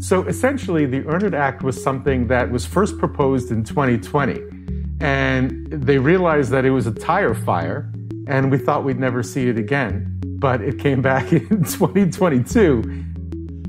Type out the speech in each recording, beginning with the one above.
So essentially, the Earn It Act was something that was first proposed in 2020. And they realized that it was a tire fire, and we thought we'd never see it again. But it came back in 2022.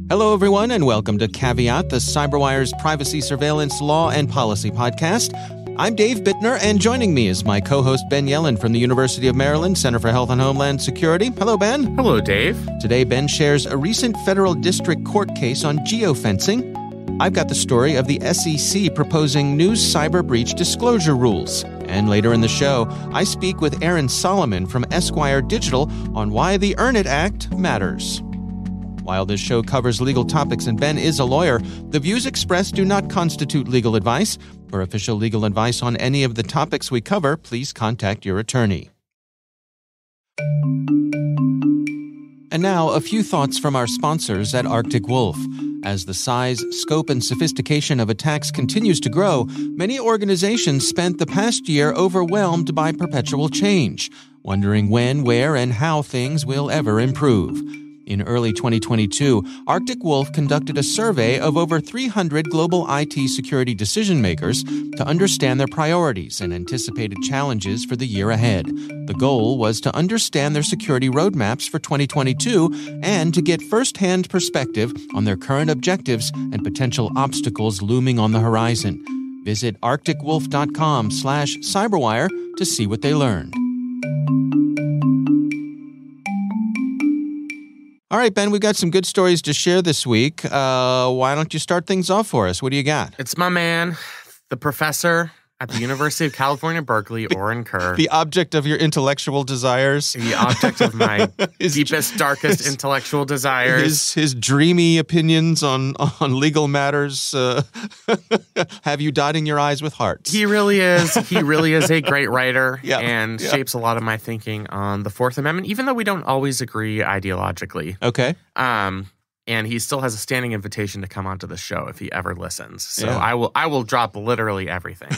Hello, everyone, and welcome to Caveat, the CyberWire's privacy surveillance law and policy podcast. I'm Dave Bittner, and joining me is my co-host Ben Yellen from the University of Maryland Center for Health and Homeland Security. Hello, Ben. Hello, Dave. Today, Ben shares a recent federal district court case on geofencing. I've got the story of the SEC proposing new cyber breach disclosure rules. And later in the show, I speak with Aron Solomon from Esquire Digital on why the Earn It Act matters. While this show covers legal topics and Ben is a lawyer, the views expressed do not constitute legal advice. For official legal advice on any of the topics we cover, please contact your attorney. And now, a few thoughts from our sponsors at Arctic Wolf. As the size, scope, and sophistication of attacks continues to grow, many organizations spent the past year overwhelmed by perpetual change, wondering when, where, and how things will ever improve. In early 2022, Arctic Wolf conducted a survey of over 300 global IT security decision-makers to understand their priorities and anticipated challenges for the year ahead. The goal was to understand their security roadmaps for 2022 and to get first-hand perspective on their current objectives and potential obstacles looming on the horizon. Visit arcticwolf.com/cyberwire to see what they learned. All right, Ben, we've got some good stories to share this week. Why don't you start things off for us? What do you got? It's my man, the professor at the University of California, Berkeley, Oren Kerr. The object of your intellectual desires. The object of my deepest, darkest intellectual desires. His dreamy opinions on legal matters have you dotting your I's with hearts. He really is. He really is a great writer and shapes a lot of my thinking on the Fourth Amendment, even though we don't always agree ideologically. Okay. And he still has a standing invitation to come onto the show if he ever listens. So I will drop literally everything.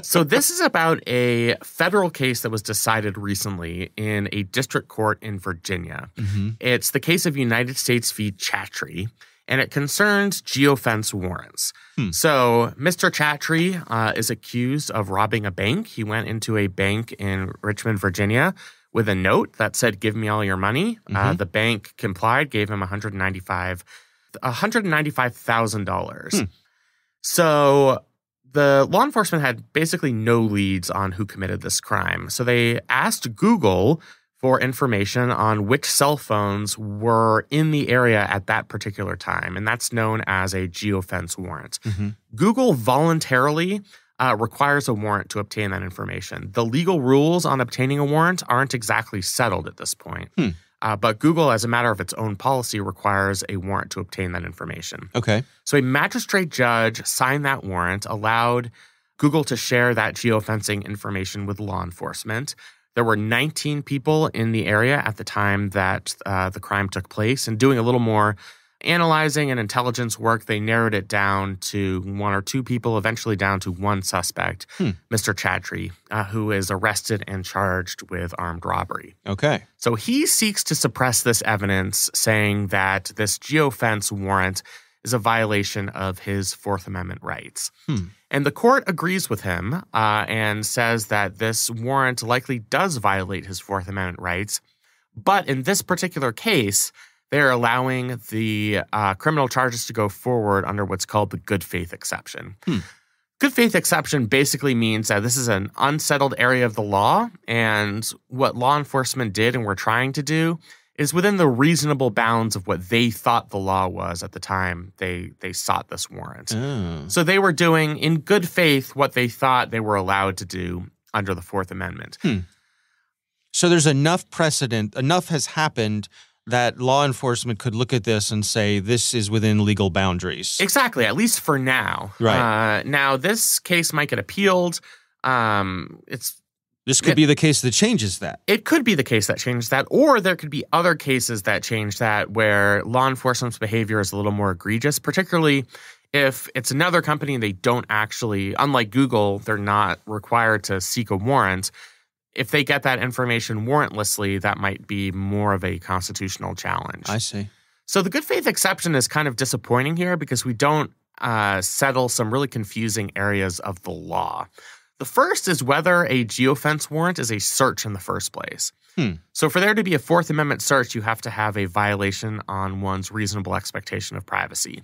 So this is about a federal case that was decided recently in a district court in Virginia. Mm-hmm. It's the case of United States v. Chatrie, and it concerns geofence warrants. So Mr. Chatrie is accused of robbing a bank. He went into a bank in Richmond, Virginia, with a note that said, "Give me all your money." Mm-hmm. The bank complied, gave him $195,000. So the law enforcement had basically no leads on who committed this crime. So they asked Google for information on which cell phones were in the area at that particular time, and that's known as a geofence warrant. Mm-hmm. Google voluntarily requires a warrant to obtain that information. The legal rules on obtaining a warrant aren't exactly settled at this point. But Google, as a matter of its own policy, requires a warrant to obtain that information. Okay. So a magistrate judge signed that warrant, allowed Google to share that geofencing information with law enforcement. There were 19 people in the area at the time that the crime took place, and doing a little more analyzing and intelligence work, they narrowed it down to one or two people, eventually down to one suspect, Mr. Chatrie, who is arrested and charged with armed robbery. Okay. So he seeks to suppress this evidence, saying that this geofence warrant is a violation of his Fourth Amendment rights. And the court agrees with him and says that this warrant likely does violate his Fourth Amendment rights. But in this particular case, they're allowing the criminal charges to go forward under what's called the good faith exception. Good faith exception basically means that this is an unsettled area of the law, and what law enforcement did and were trying to do is within the reasonable bounds of what they thought the law was at the time they sought this warrant. So they were doing in good faith what they thought they were allowed to do under the Fourth Amendment. So there's enough precedent, enough has happened that law enforcement could look at this and say this is within legal boundaries. Exactly, at least for now. Right. Now, this case might get appealed. This could be the case that changes that. It could be the case that changes that, or there could be other cases that change that where law enforcement's behavior is a little more egregious, particularly if it's another company and they don't actually, unlike Google, they're not required to seek a warrant. If they get that information warrantlessly, that might be more of a constitutional challenge. I see. So the good faith exception is kind of disappointing here because we don't settle some really confusing areas of the law. The first is whether a geofence warrant is a search in the first place. So for there to be a Fourth Amendment search, you have to have a violation on one's reasonable expectation of privacy.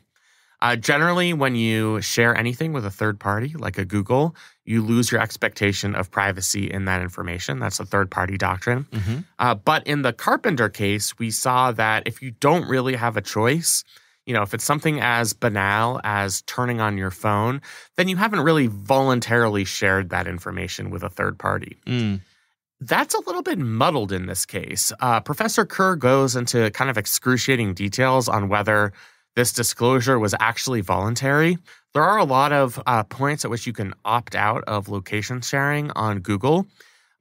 Generally, when you share anything with a third party, like a Google, you lose your expectation of privacy in that information. That's a third-party doctrine. But in the Carpenter case, we saw that if you don't really have a choice, if it's something as banal as turning on your phone, then you haven't really voluntarily shared that information with a third party. That's a little bit muddled in this case. Professor Kerr goes into kind of excruciating details on whether this disclosure was actually voluntary. There are a lot of points at which you can opt out of location sharing on Google.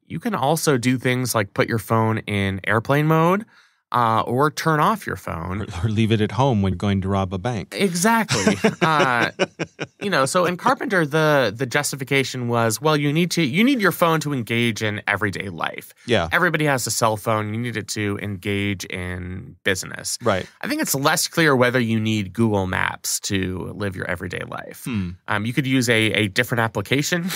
You can also do things like put your phone in airplane mode or turn off your phone. Or leave it at home when going to rob a bank. Exactly. So in Carpenter, the justification was, well, you need your phone to engage in everyday life. Yeah. Everybody has a cell phone. You need it to engage in business. Right. I think it's less clear whether you need Google Maps to live your everyday life. You could use a different application.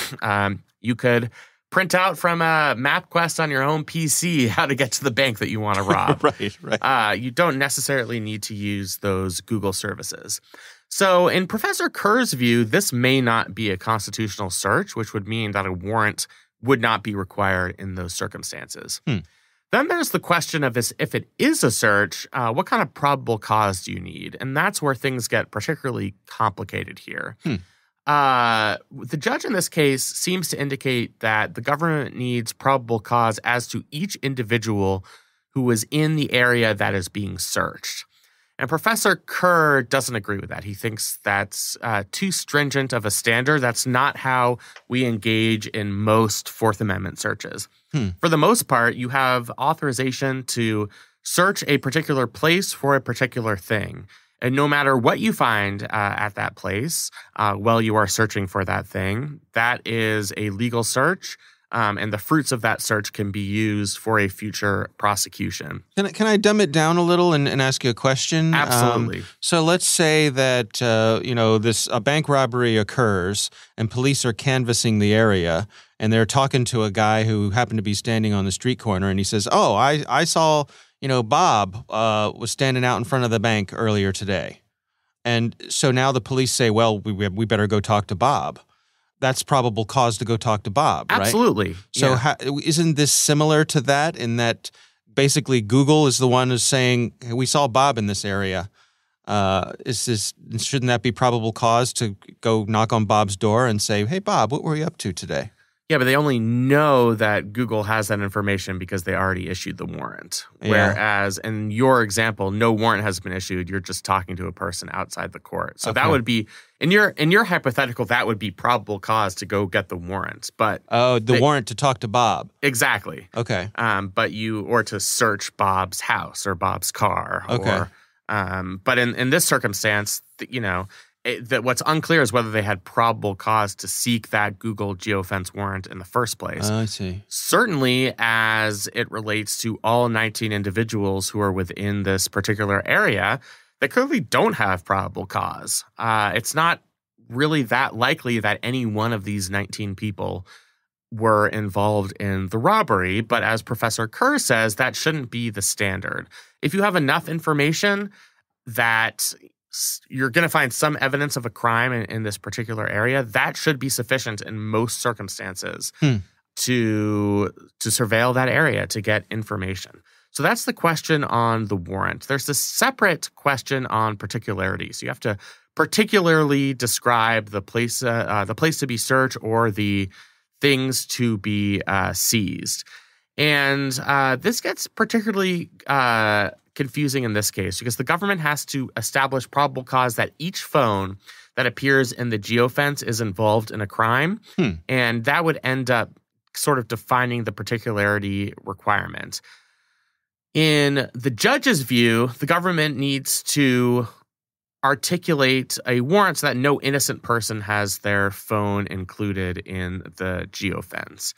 You could print out from a MapQuest on your own PC how to get to the bank that you want to rob. Right. You don't necessarily need to use those Google services. So in Professor Kerr's view, this may not be a constitutional search, which would mean that a warrant would not be required in those circumstances. Then there's the question of if it is a search, what kind of probable cause do you need? And that's where things get particularly complicated here. The judge in this case seems to indicate that the government needs probable cause as to each individual who was in the area that is being searched. And Professor Kerr doesn't agree with that. He thinks that's too stringent of a standard. That's not how we engage in most Fourth Amendment searches. For the most part, you have authorization to search a particular place for a particular thing. And no matter what you find at that place while you are searching for that thing, that is a legal search, and the fruits of that search can be used for a future prosecution. Can I dumb it down a little and ask you a question? Absolutely. So let's say that a bank robbery occurs and police are canvassing the area and they're talking to a guy who happened to be standing on the street corner, and he says, "Oh, I saw." Bob was standing out in front of the bank earlier today. And so now the police say, well, we better go talk to Bob. That's probable cause to go talk to Bob, right? Absolutely. So isn't this similar to that in that basically Google is the one who's saying, hey, we saw Bob in this area. Shouldn't that be probable cause to go knock on Bob's door and say, hey, Bob, what were you up to today? Yeah, but they only know that Google has that information because they already issued the warrant. Whereas in your example, no warrant has been issued. You're just talking to a person outside the court. So that would be, in your hypothetical, that would be probable cause to go get the warrant. But warrant to talk to Bob. Exactly. Okay. Or to search Bob's house or Bob's car. Okay. But in this circumstance, that what's unclear is whether they had probable cause to seek that Google Geofence warrant in the first place. I see. Certainly as it relates to all 19 individuals who are within this particular area, they clearly don't have probable cause. It's not really that likely that any one of these 19 people were involved in the robbery, but as Professor Kerr says, that shouldn't be the standard. If you have enough information that you're going to find some evidence of a crime in this particular area, that should be sufficient in most circumstances to surveil that area, to get information. So that's the question on the warrant. There's a separate question on particularity. So you have to particularly describe the place to be searched or the things to be seized. And this gets particularly confusing in this case because the government has to establish probable cause that each phone that appears in the geofence is involved in a crime. And that would end up sort of defining the particularity requirement. In the judge's view, the government needs to articulate a warrant so that no innocent person has their phone included in the geofence.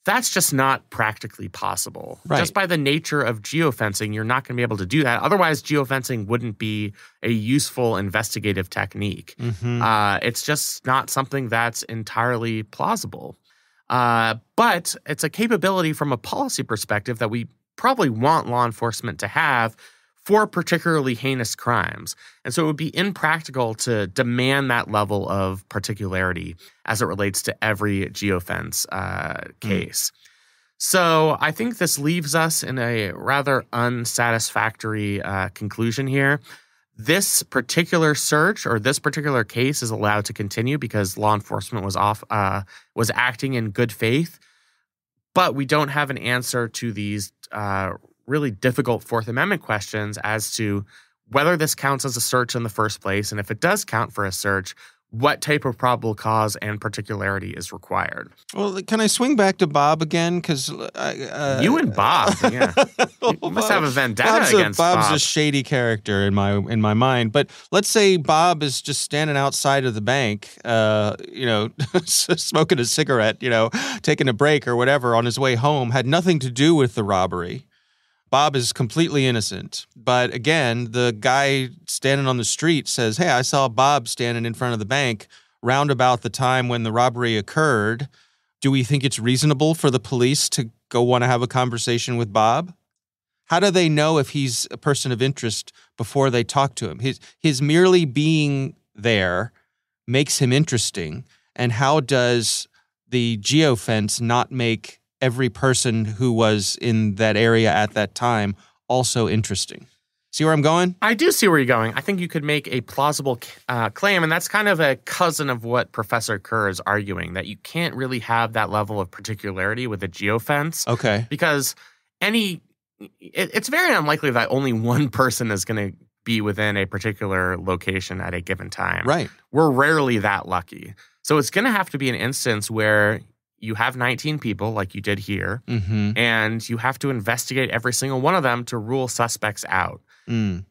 That's just not practically possible. Right. Just by the nature of geofencing, you're not going to be able to do that. Otherwise, geofencing wouldn't be a useful investigative technique. It's just not something that's entirely plausible. But it's a capability from a policy perspective that we probably want law enforcement to have for particularly heinous crimes. And so it would be impractical to demand that level of particularity as it relates to every geofence case. So I think this leaves us in a rather unsatisfactory conclusion here. This particular search or this particular case is allowed to continue because law enforcement was acting in good faith, but we don't have an answer to these really difficult Fourth Amendment questions as to whether this counts as a search in the first place, and if it does count for a search, what type of probable cause and particularity is required. Well, can I swing back to Bob again? Because you and Bob, yeah, you must have a vendetta against Bob. Bob's a shady character in my mind. But let's say Bob is just standing outside of the bank, smoking a cigarette, taking a break or whatever on his way home, had nothing to do with the robbery. Bob is completely innocent. But again, the guy standing on the street says, hey, I saw Bob standing in front of the bank round about the time when the robbery occurred. Do we think it's reasonable for the police to go want to have a conversation with Bob? How do they know if he's a person of interest before they talk to him? His merely being there makes him interesting. And how does the geofence not make every person who was in that area at that time also interesting? See where I'm going? I do see where you're going. I think you could make a plausible claim, and that's kind of a cousin of what Professor Kerr is arguing, that you can't really have that level of particularity with a geofence. Okay. Because it's very unlikely that only one person is going to be within a particular location at a given time. Right. We're rarely that lucky. So it's going to have to be an instance where you have 19 people like you did here, and you have to investigate every single one of them to rule suspects out.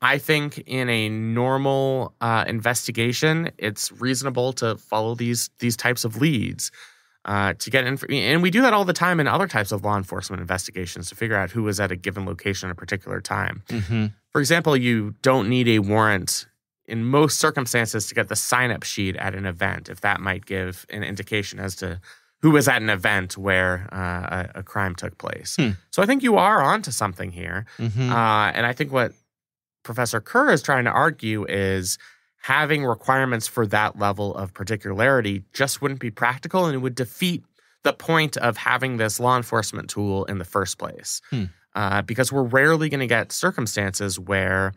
I think in a normal investigation, it's reasonable to follow these types of leads to get and we do that all the time in other types of law enforcement investigations to figure out who was at a given location at a particular time. For example, you don't need a warrant in most circumstances to get the sign-up sheet at an event, if that might give an indication as to who was at an event where a crime took place. So I think you are onto something here. And I think what Professor Kerr is trying to argue is having requirements for that level of particularity just wouldn't be practical, and it would defeat the point of having this law enforcement tool in the first place. Because we're rarely going to get circumstances where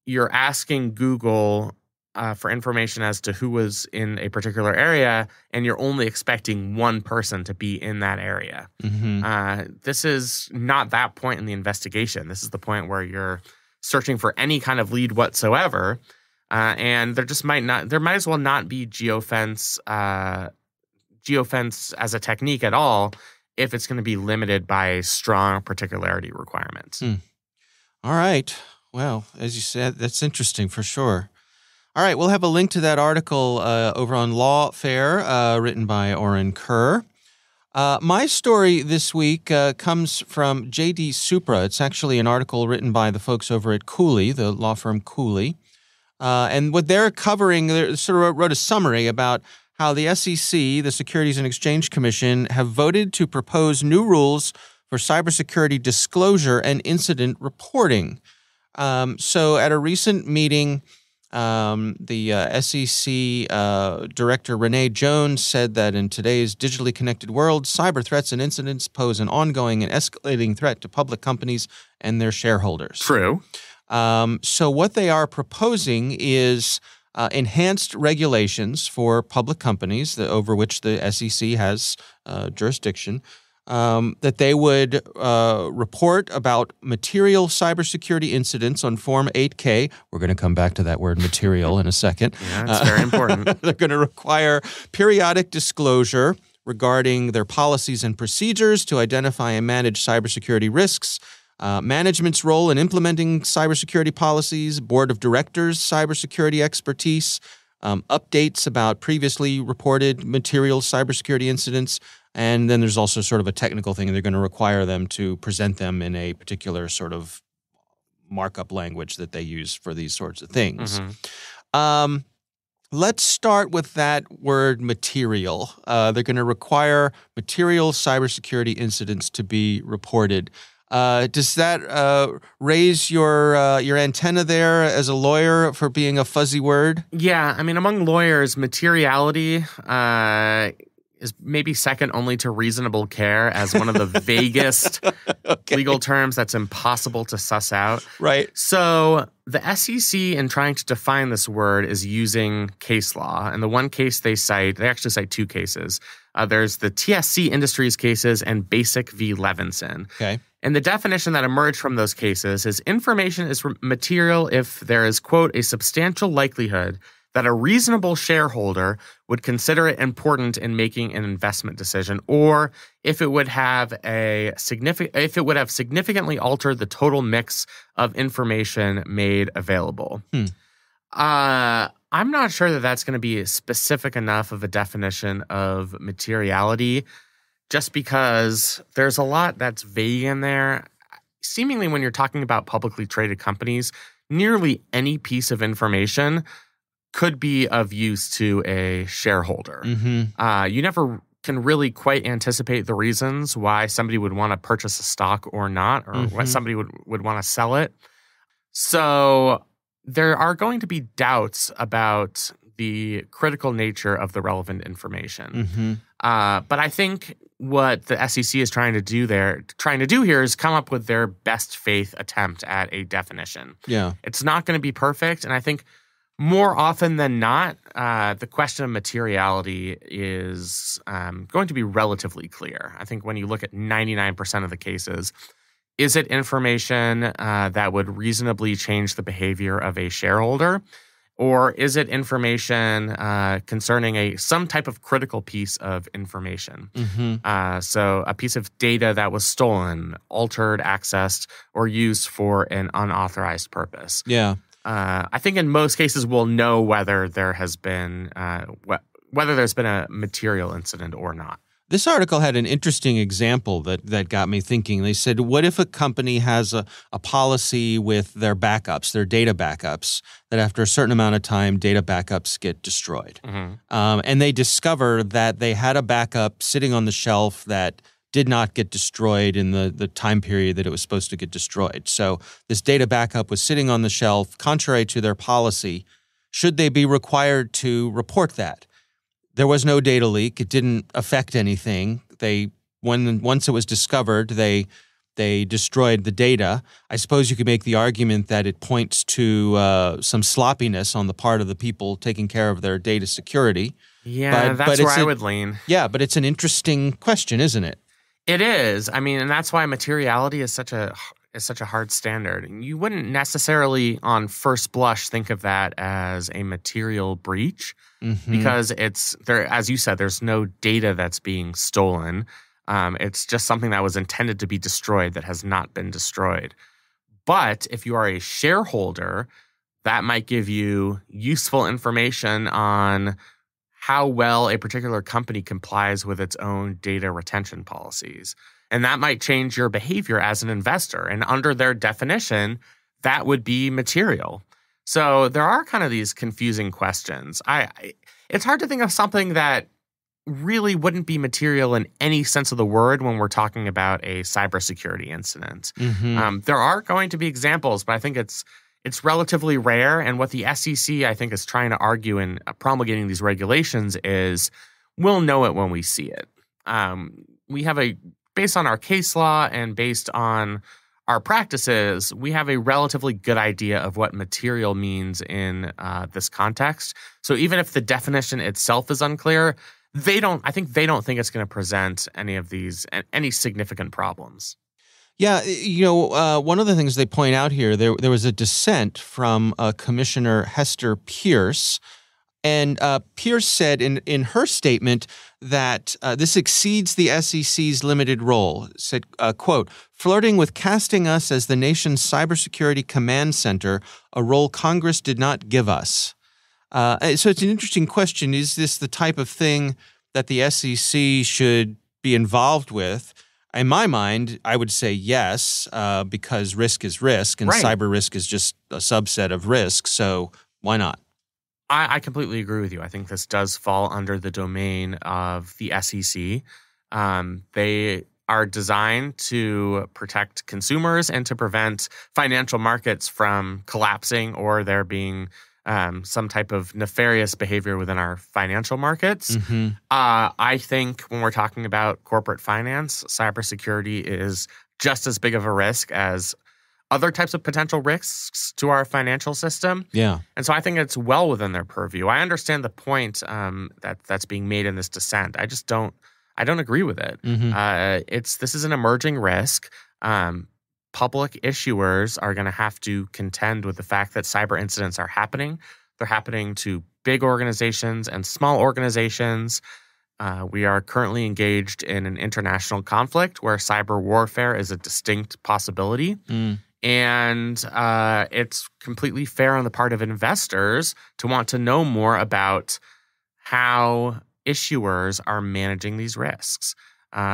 you're asking Google for information as to who was in a particular area, and you're only expecting one person to be in that area. This is not that point in the investigation. This is the point where you're searching for any kind of lead whatsoever, and there might as well not be geofence as a technique at all if it's going to be limited by strong particularity requirements. All right. Well, as you said, that's interesting for sure. All right, we'll have a link to that article over on Lawfare, written by Aron Kerr. My story this week comes from J.D. Supra. It's actually an article written by the folks over at Cooley, the law firm Cooley. And what they're covering, they sort of wrote a summary about how the SEC, the Securities and Exchange Commission, have voted to propose new rules for cybersecurity disclosure and incident reporting. So at a recent meeting, the SEC Director Renee Jones said that in today's digitally connected world, cyber threats and incidents pose an ongoing and escalating threat to public companies and their shareholders. True. So what they are proposing is enhanced regulations for public companies over which the SEC has jurisdiction, that they would report about material cybersecurity incidents on Form 8K. We're going to come back to that word material in a second. Yeah, it's very important. They're going to require periodic disclosure regarding their policies and procedures to identify and manage cybersecurity risks, management's role in implementing cybersecurity policies, board of directors' cybersecurity expertise, updates about previously reported material cybersecurity incidents, And then there's also sort of a technical thing. They're going to require them to present them in a particular sort of markup language that they use for these sorts of things. Let's start with that word material. They're going to require material cybersecurity incidents to be reported. Does that raise your antenna there as a lawyer for being a fuzzy word? Yeah, I mean, among lawyers, materiality is maybe second only to reasonable care as one of the vaguest legal terms that's impossible to suss out. Right. So the SEC, in trying to define this word, is using case law. And the one case they actually cite two cases. There's the TSC Industries cases and Basic v. Levinson. Okay. And the definition that emerged from those cases is information is material if there is, quote, a substantial likelihood that a reasonable shareholder would consider it important in making an investment decision, or if it would have significantly altered the total mix of information made available. I'm not sure that that's going to be specific enough of a definition of materiality, just because there's a lot that's vague in there. Seemingly, when you're talking about publicly traded companies, nearly any piece of information could be of use to a shareholder. You never can really quite anticipate the reasons why somebody would want to purchase a stock or not, or why somebody would want to sell it. So there are going to be doubts about the critical nature of the relevant information. But I think what the SEC is trying to do here is come up with their best faith attempt at a definition. Yeah. It's not going to be perfect, and I think more often than not, the question of materiality is going to be relatively clear. I think when you look at 99% of the cases, is it information that would reasonably change the behavior of a shareholder? Or is it information concerning some type of critical piece of information? So a piece of data that was stolen, altered, accessed, or used for an unauthorized purpose. Yeah. I think in most cases we'll know whether there's been a material incident or not. This article had an interesting example that got me thinking. They said, what if a company has a policy with their backups, their data backups, that after a certain amount of time, data backups get destroyed? And they discover that they had a backup sitting on the shelf that did not get destroyed in the time period that it was supposed to get destroyed. So this data backup was sitting on the shelf, contrary to their policy. Should they be required to report that? There was no data leak. It didn't affect anything. Once it was discovered, they destroyed the data. I suppose you could make the argument that it points to some sloppiness on the part of the people taking care of their data security. Yeah, that's where I would lean. Yeah, but it's an interesting question, isn't it? It is. I mean, and that's why materiality is such a hard standard. You wouldn't necessarily, on first blush, think of that as a material breach because it's there. As you said, there's no data that's being stolen. It's just something that was intended to be destroyed that has not been destroyed. But if you are a shareholder, that might give you useful information on how well a particular company complies with its own data retention policies. And that might change your behavior as an investor. And under their definition, that would be material. So there are kind of these confusing questions. It's hard to think of something that really wouldn't be material in any sense of the word when we're talking about a cybersecurity incident. There are going to be examples, but I think it's relatively rare. And what the SEC, I think, is trying to argue in promulgating these regulations is we'll know it when we see it. Based on our case law and based on our practices, we have a relatively good idea of what material means in this context. So even if the definition itself is unclear, I think they don't think it's going to present any significant problems. Yeah, one of the things they point out here, there was a dissent from Commissioner Hester Pierce, and Pierce said in her statement that this exceeds the SEC's limited role. Said, quote, flirting with casting us as the nation's cybersecurity command center, a role Congress did not give us. So it's an interesting question. Is this the type of thing that the SEC should be involved with? In my mind, I would say yes, because risk is risk, and cyber risk is just a subset of risk. So why not? I completely agree with you. I think this does fall under the domain of the SEC. They are designed to protect consumers and to prevent financial markets from collapsing or there being some type of nefarious behavior within our financial markets. Mm-hmm. I think when we're talking about corporate finance, cybersecurity is just as big of a risk as other types of potential risks to our financial system. Yeah. And so I think it's well within their purview. I understand the point that's being made in this dissent. I don't agree with it. Mm-hmm. This is an emerging risk. Public issuers are going to have to contend with the fact that cyber incidents are happening. They're happening to big organizations and small organizations. We are currently engaged in an international conflict where cyber warfare is a distinct possibility. And it's completely fair on the part of investors to want to know more about how issuers are managing these risks.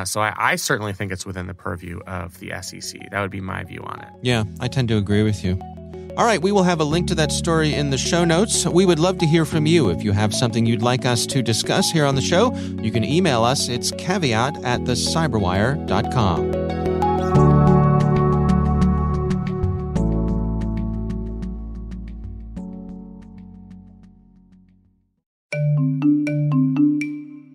So I certainly think it's within the purview of the SEC. That would be my view on it. Yeah, I tend to agree with you. All right, we will have a link to that story in the show notes. We would love to hear from you. If you have something you'd like us to discuss here on the show, you can email us. It's caveat@thecyberwire.com.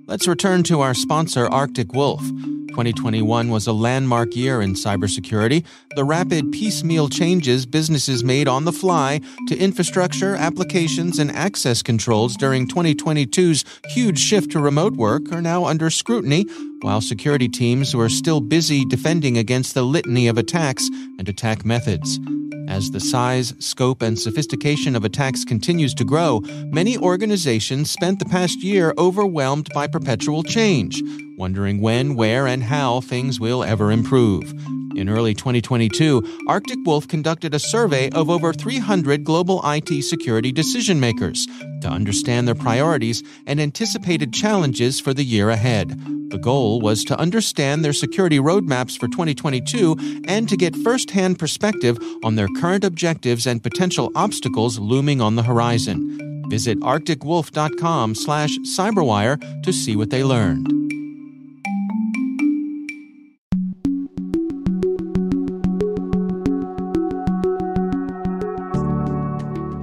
Let's return to our sponsor, Arctic Wolf. 2021 was a landmark year in cybersecurity. The rapid piecemeal changes businesses made on the fly to infrastructure, applications, and access controls during 2022's huge shift to remote work are now under scrutiny, while security teams were still busy defending against the litany of attacks and attack methods. As the size, scope, and sophistication of attacks continues to grow, many organizations spent the past year overwhelmed by perpetual change, wondering when, where, and how things will ever improve. In early 2022, Arctic Wolf conducted a survey of over 300 global IT security decision-makers to understand their priorities and anticipated challenges for the year ahead. The goal was to understand their security roadmaps for 2022 and to get first-hand perspective on their current objectives and potential obstacles looming on the horizon. Visit arcticwolf.com/cyberwire to see what they learned.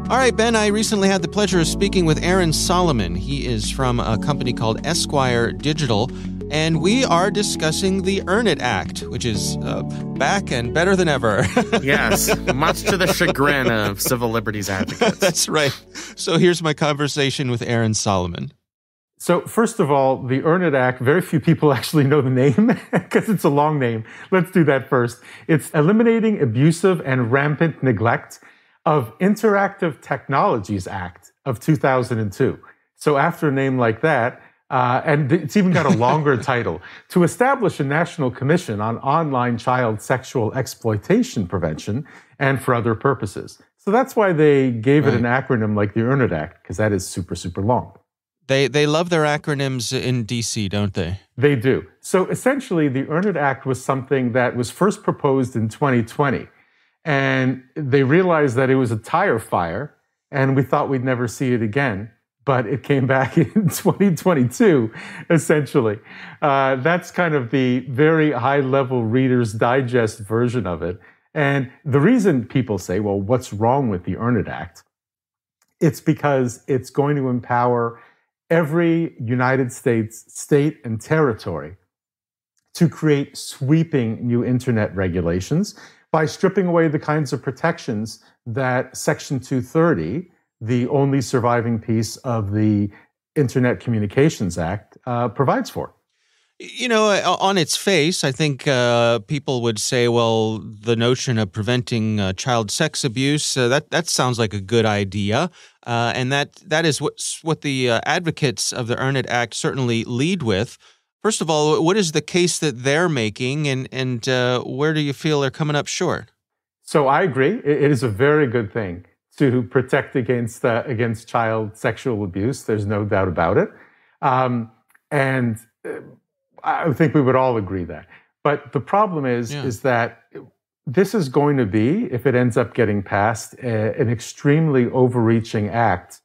All right, Ben, I recently had the pleasure of speaking with Aron Solomon. He is from a company called Esquire Digital, and we are discussing the Earn It Act, which is back and better than ever. Yes, much to the chagrin of civil liberties advocates. That's right. So here's my conversation with Aron Solomon. So first of all, the Earn It Act, very few people actually know the name because it's a long name. Let's do that first. It's Eliminating Abusive and Rampant Neglect of Interactive Technologies Act of 2002. So after a name like that, and it's even got a longer title, to establish a national commission on online child sexual exploitation prevention and for other purposes. So that's why they gave it an acronym like the Earn It Act, because that is super, super long. They love their acronyms in D.C., don't they? They do. So essentially, the Earn It Act was something that was first proposed in 2020. And they realized that it was a tire fire, and we thought we'd never see it again. But it came back in 2022, essentially. That's kind of the very high-level Reader's Digest version of it. And the reason people say, well, what's wrong with the Earn It Act? It's because it's going to empower every United States state and territory to create sweeping new internet regulations by stripping away the kinds of protections that Section 230, the only surviving piece of the Internet Communications Act, provides for. You know, on its face, I think people would say, well, the notion of preventing child sex abuse, that sounds like a good idea. And that is what the advocates of the Earn It Act certainly lead with. First of all, what is the case that they're making, and where do you feel they're coming up short? So I agree. It is a very good thing to protect against child sexual abuse. There's no doubt about it. And I think we would all agree that. But the problem is that this is going to be, if it ends up getting passed, an extremely overreaching act,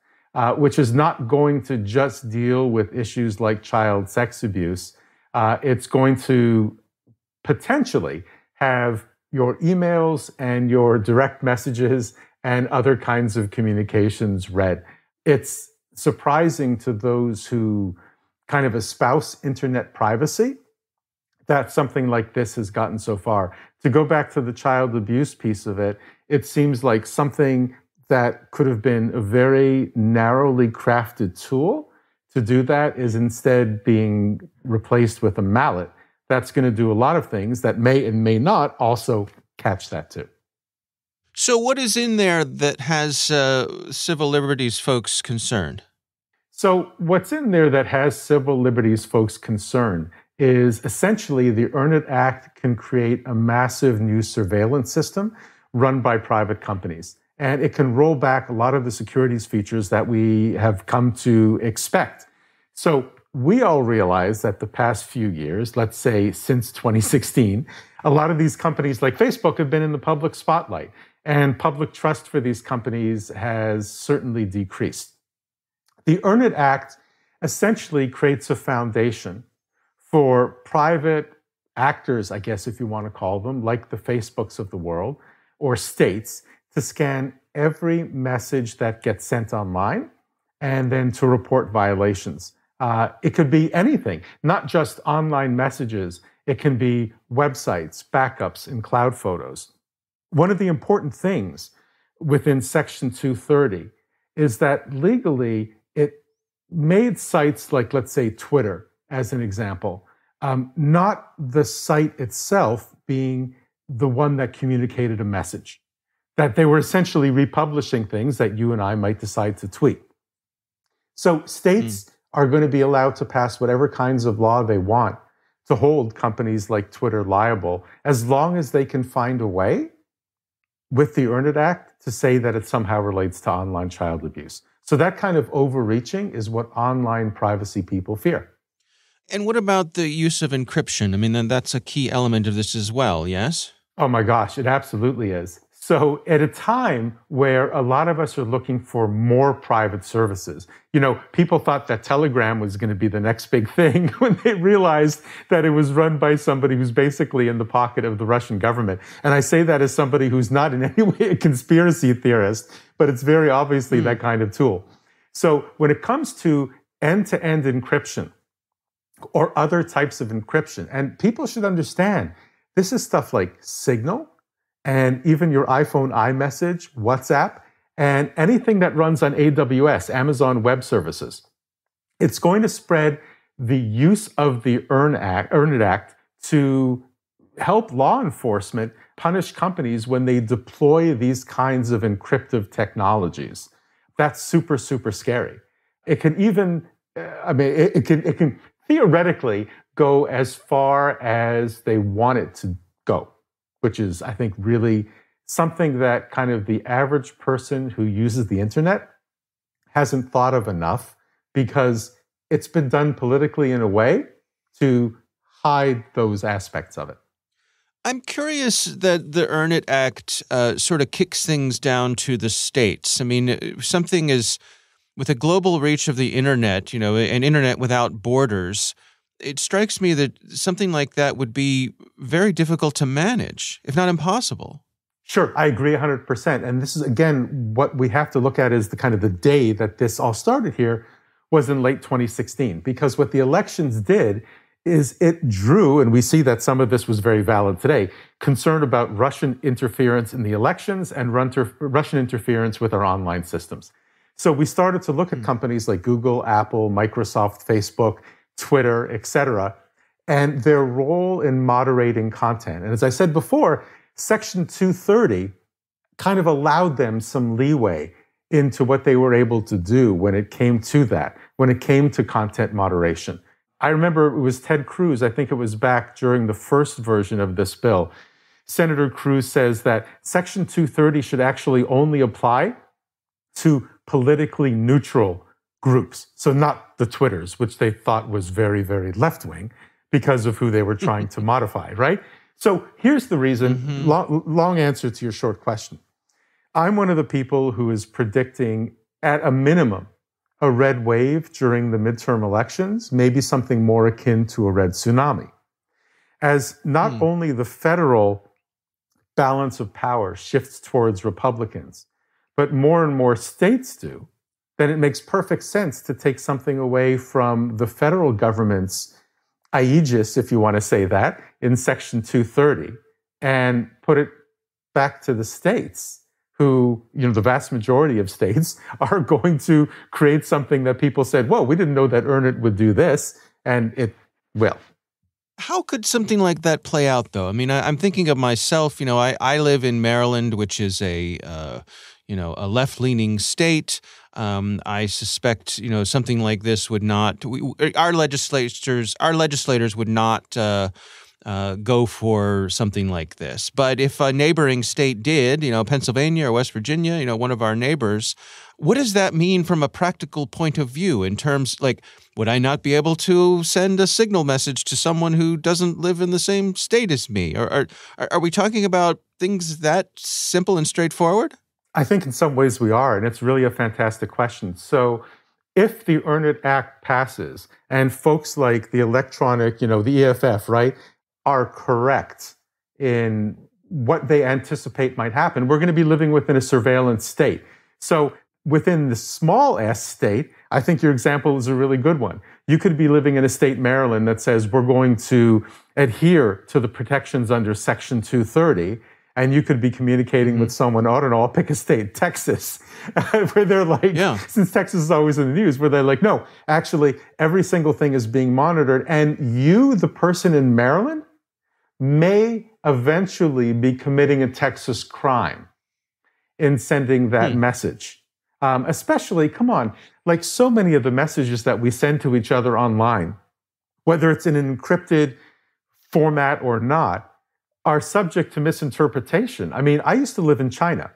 which is not going to just deal with issues like child sex abuse. It's going to potentially have your emails and your direct messages and other kinds of communications read. It's surprising to those who kind of espouse internet privacy that something like this has gotten so far. To go back to the child abuse piece of it, it seems like something that could have been a very narrowly crafted tool to do that is instead being replaced with a mallet that's going to do a lot of things that may and may not also catch that too. So what is in there that has civil liberties folks concerned? So what's in there that has civil liberties folks concerned is essentially the Earn It Act can create a massive new surveillance system run by private companies. And it can roll back a lot of the securities features that we have come to expect. So we all realize that the past few years, let's say since 2016, a lot of these companies like Facebook have been in the public spotlight, and public trust for these companies has certainly decreased. The Earn It Act essentially creates a foundation for private actors, I guess if you want to call them, like the Facebooks of the world, or states, to scan every message that gets sent online and then to report violations. It could be anything, not just online messages. It can be websites, backups, and cloud photos. One of the important things within Section 230 is that legally it made sites like, let's say, Twitter, as an example, not the site itself being the one that communicated a message, that they were essentially republishing things that you and I might decide to tweet. So states are going to be allowed to pass whatever kinds of law they want to hold companies like Twitter liable, as long as they can find a way with the Earn It Act to say that it somehow relates to online child abuse. So that kind of overreaching is what online privacy people fear. And what about the use of encryption? I mean, then that's a key element of this as well, yes? Oh my gosh, it absolutely is. So at a time where a lot of us are looking for more private services, people thought that Telegram was going to be the next big thing when they realized that it was run by somebody who's basically in the pocket of the Russian government. And I say that as somebody who's not in any way a conspiracy theorist, but it's very obviously that kind of tool. So when it comes to end-to-end encryption or other types of encryption, and people should understand, this is stuff like Signal, and even your iPhone iMessage, WhatsApp, and anything that runs on AWS, Amazon Web Services. It's going to spread the use of the Earn It Act to help law enforcement punish companies when they deploy these kinds of encryptive technologies. That's super, super scary. It can even, it can theoretically go as far as they want it to go, which is, I think, really something that kind of the average person who uses the internet hasn't thought of enough, because it's been done politically in a way to hide those aspects of it. I'm curious that the Earn It Act sort of kicks things down to the states. I mean, something is, with a global reach of the internet, an internet without borders, it strikes me that something like that would be very difficult to manage, if not impossible. Sure, I agree 100%. And this is, again, what we have to look at is the kind of the day that this all started here was in late 2016. Because what the elections did is it drew, and we see that some of this was very valid today, concern about Russian interference in the elections and Russian interference with our online systems. So we started to look at companies like Google, Apple, Microsoft, Facebook, Twitter, etc., and their role in moderating content. And as I said before, Section 230 kind of allowed them some leeway into what they were able to do when it came to that, when it came to content moderation. I remember it was Ted Cruz, I think it was back during the first version of this bill. Senator Cruz says that Section 230 should actually only apply to politically neutral groups. So not the Twitters, which they thought was very, very left-wing, because of who they were trying to modify, right? So here's the reason, long answer to your short question. I'm one of the people who is predicting, at a minimum, a red wave during the midterm elections, maybe something more akin to a red tsunami. As not only the federal balance of power shifts towards Republicans, but more and more states do, then it makes perfect sense to take something away from the federal government's aegis, if you want to say that, in Section 230, and put it back to the states, who, the vast majority of states are going to create something that people said, whoa, we didn't know that Earn-It would do this, and it will. How could something like that play out, though? I mean, I'm thinking of myself. I live in Maryland, which is a left-leaning state. I suspect, something like this would not. Our legislators would not go for something like this. But if a neighboring state did, Pennsylvania or West Virginia, one of our neighbors, what does that mean from a practical point of view in terms, would I not be able to send a signal message to someone who doesn't live in the same state as me? Or are we talking about things that simple and straightforward? I think in some ways we are, and it's really a fantastic question. So if the Earn-It Act passes and folks like the electronic, the EFF, right, are correct in what they anticipate might happen, we're going to be living within a surveillance state. So within the small s state, I think your example is a really good one. You could be living in a state, Maryland, that says we're going to adhere to the protections under Section 230, and you could be communicating with someone, I don't know, I'll pick a state, Texas, where they're like, since Texas is always in the news, where they're like, no, actually, every single thing is being monitored, and you, the person in Maryland, may eventually be committing a Texas crime in sending that message. Especially, come on, like so many of the messages that we send to each other online, whether it's in an encrypted format or not, are subject to misinterpretation. I mean, I used to live in China.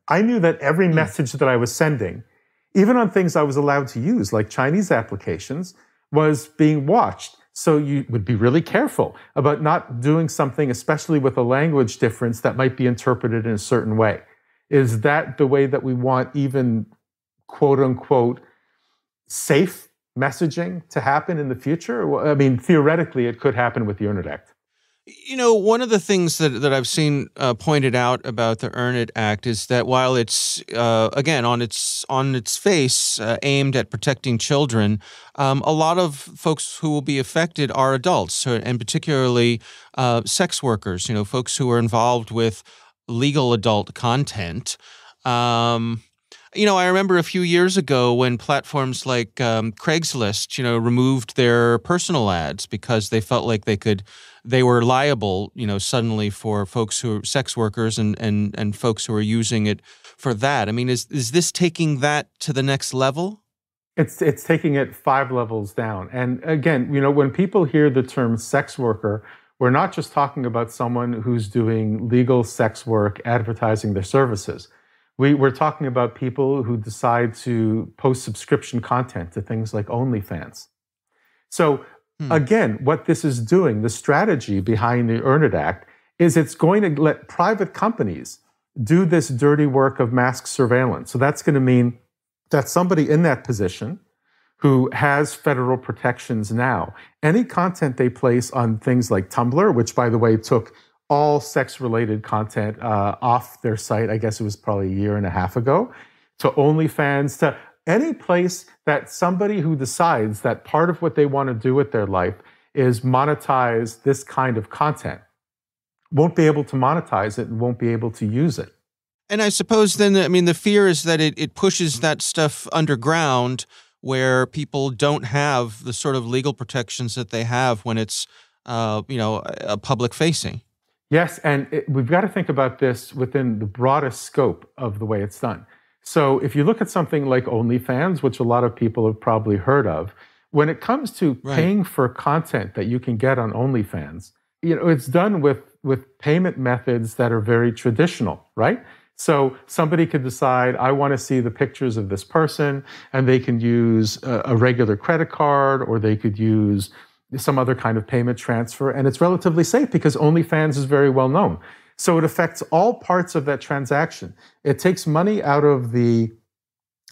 I knew that every message that I was sending, even on things I was allowed to use, like Chinese applications, was being watched. So you would be really careful about not doing something, especially with a language difference that might be interpreted in a certain way. Is that the way that we want even quote unquote safe messaging to happen in the future? Well, I mean, theoretically, it could happen with the Earn-It Act. One of the things that I've seen pointed out about the Earn-It Act is that while it's again on its face aimed at protecting children, a lot of folks who will be affected are adults, and particularly sex workers. Folks who are involved with legal adult content. I remember a few years ago when platforms like Craigslist, removed their personal ads because they felt like they were liable, suddenly for folks who are sex workers and folks who are using it for that. I mean, is this taking that to the next level? It's taking it 5 levels down. And again, when people hear the term sex worker, we're not just talking about someone who's doing legal sex work, advertising their services. We're talking about people who decide to post subscription content to things like OnlyFans. So again, what this is doing, the strategy behind the Earn-It Act, is it's going to let private companies do this dirty work of mask surveillance. So that's going to mean that somebody in that position who has federal protections now, any content they place on things like Tumblr, which, by the way, took all sex-related content off their site, I guess it was probably a year and a half ago, to OnlyFans, to any place that somebody who decides that part of what they want to do with their life is monetize this kind of content, won't be able to monetize it and won't be able to use it. And I suppose then, the fear is that it pushes that stuff underground where people don't have the sort of legal protections that they have when it's, a public facing. Yes, and we've got to think about this within the broadest scope of the way it's done. So if you look at something like OnlyFans, which a lot of people have probably heard of, when it comes to paying for content that you can get on OnlyFans, it's done with payment methods that are very traditional, right? So somebody could decide, I want to see the pictures of this person, and they can use a regular credit card, or they could use some other kind of payment transfer, and it's relatively safe because OnlyFans is very well known. So it affects all parts of that transaction. It takes money out of the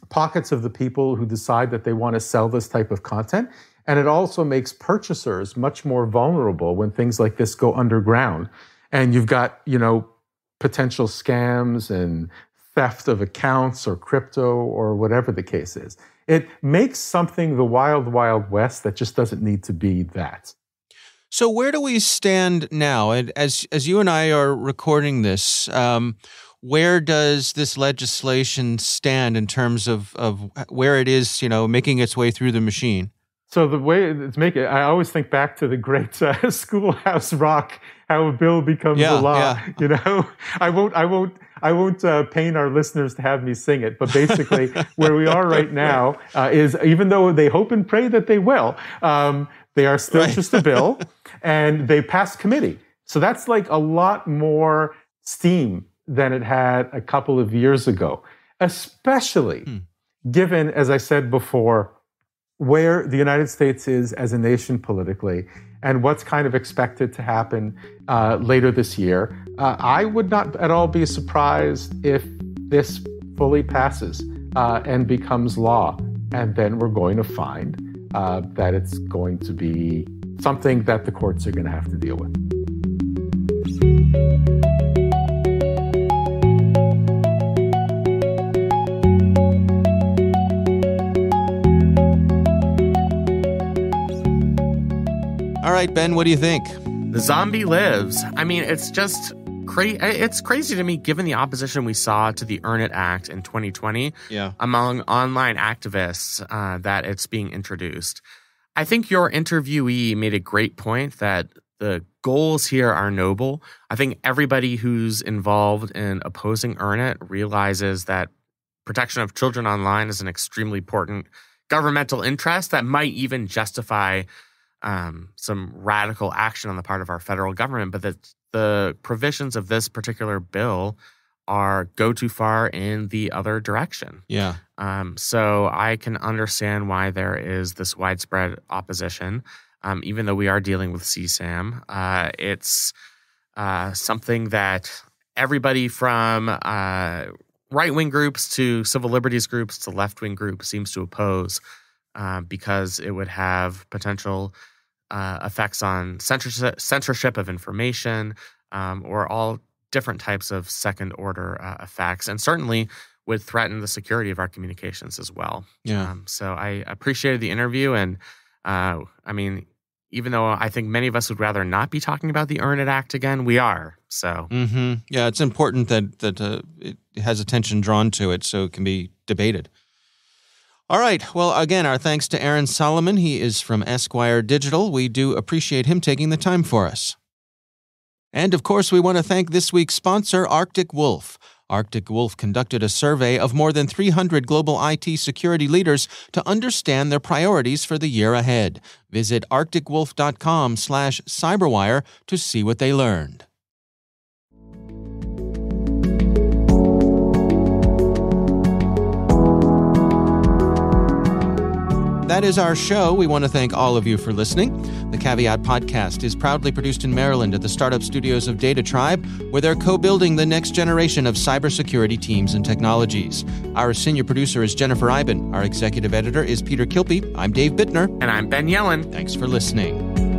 pockets of the people who decide that they want to sell this type of content, and it also makes purchasers much more vulnerable when things like this go underground. And you've got, potential scams and theft of accounts or crypto or whatever the case is. It makes something the wild, wild west that just doesn't need to be that. So where do we stand now? And as you and I are recording this, where does this legislation stand in terms of where it is, making its way through the machine? So the way it's making, I always think back to the great Schoolhouse Rock, how a bill becomes a law. Yeah. I won't pain our listeners to have me sing it, but basically where we are right now is, even though they hope and pray that they will, they are still just a bill, and they passed committee. So that's like a lot more steam than it had a couple of years ago, especially given, as I said before, where the United States is as a nation politically and what's kind of expected to happen later this year. I would not at all be surprised if this fully passes and becomes law. And then we're going to find that it's going to be something that the courts are going to have to deal with. All right, Ben, what do you think? The zombie lives. I mean, it's just it's crazy to me, given the opposition we saw to the Earn It Act in 2020 among online activists, that it's being introduced. I think your interviewee made a great point that the goals here are noble. I think everybody who's involved in opposing Earn It realizes that protection of children online is an extremely important governmental interest that might even justify some radical action on the part of our federal government, but that the provisions of this particular bill go too far in the other direction. Yeah. So I can understand why there is this widespread opposition, even though we are dealing with CSAM. It's something that everybody from right-wing groups to civil liberties groups to left-wing groups seems to oppose, because it would have potential effects on censorship of information, or all different types of second-order effects, and certainly would threaten the security of our communications as well. Yeah. So I appreciated the interview, and I mean, even though I think many of us would rather not be talking about the Earn It Act again, we are. So yeah, it's important that it has attention drawn to it so it can be debated. All right. Well, again, our thanks to Aron Solomon. He is from Esquire Digital. We do appreciate him taking the time for us. And, of course, we want to thank this week's sponsor, Arctic Wolf. Arctic Wolf conducted a survey of more than 300 global IT security leaders to understand their priorities for the year ahead. Visit arcticwolf.com/cyberwire to see what they learned. That is our show. We want to thank all of you for listening. The Caveat Podcast is proudly produced in Maryland at the startup studios of Data Tribe, where they're co-building the next generation of cybersecurity teams and technologies. Our senior producer is Jennifer Eiben. Our executive editor is Peter Kilpie. I'm Dave Bittner. And I'm Ben Yellen. Thanks for listening.